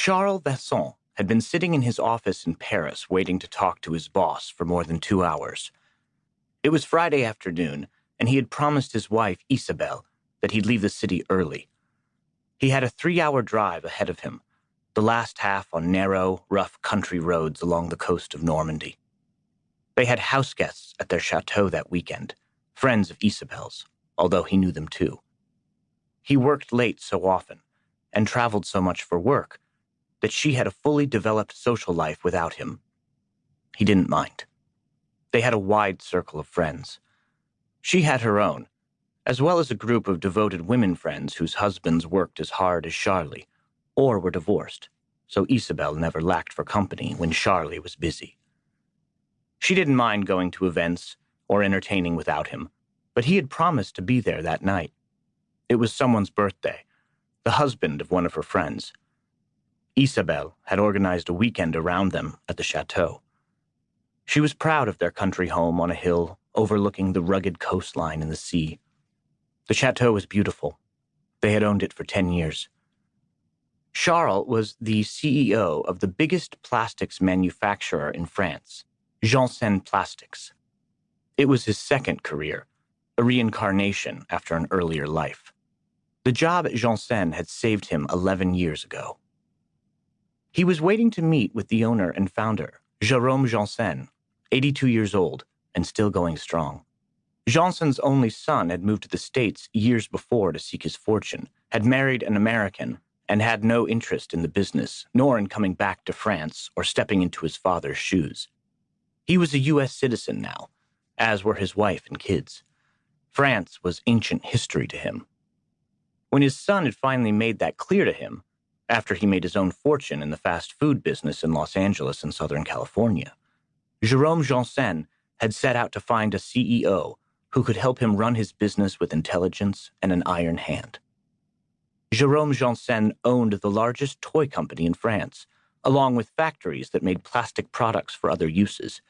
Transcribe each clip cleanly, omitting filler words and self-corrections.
Charles Vincent had been sitting in his office in Paris waiting to talk to his boss for more than 2 hours. It was Friday afternoon, and he had promised his wife, Isabelle, that he'd leave the city early. He had a 3-hour drive ahead of him, the last half on narrow, rough country roads along the coast of Normandy. They had house guests at their chateau that weekend, friends of Isabelle's, although he knew them too. He worked late so often, and traveled so much for work, that she had a fully developed social life without him. He didn't mind. They had a wide circle of friends. She had her own, as well as a group of devoted women friends whose husbands worked as hard as Charlie, or were divorced, so Isabelle never lacked for company when Charlie was busy. She didn't mind going to events or entertaining without him, but he had promised to be there that night. It was someone's birthday, the husband of one of her friends. Isabelle had organized a weekend around them at the chateau. She was proud of their country home on a hill overlooking the rugged coastline and the sea. The chateau was beautiful. They had owned it for 10 years. Charles was the CEO of the biggest plastics manufacturer in France, Janssen Plastics. It was his second career, a reincarnation after an earlier life. The job at Janssen had saved him 11 years ago. He was waiting to meet with the owner and founder, Jérôme Janssen, 82 years old and still going strong. Janssen's only son had moved to the States years before to seek his fortune, had married an American, and had no interest in the business, nor in coming back to France or stepping into his father's shoes. He was a U.S. citizen now, as were his wife and kids. France was ancient history to him. When his son had finally made that clear to him, after he made his own fortune in the fast food business in Los Angeles and Southern California, Jérôme Janssen had set out to find a CEO who could help him run his business with intelligence and an iron hand. Jérôme Janssen owned the largest toy company in France, along with factories that made plastic products for other uses.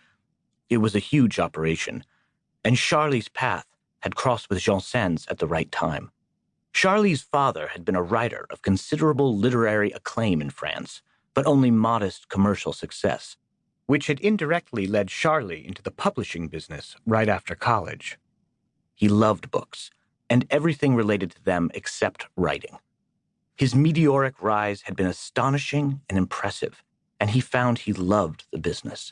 It was a huge operation, and Charlie's path had crossed with Janssen's at the right time. Charlie's father had been a writer of considerable literary acclaim in France, but only modest commercial success, which had indirectly led Charlie into the publishing business right after college. He loved books, and everything related to them except writing. His meteoric rise had been astonishing and impressive, and he found he loved the business.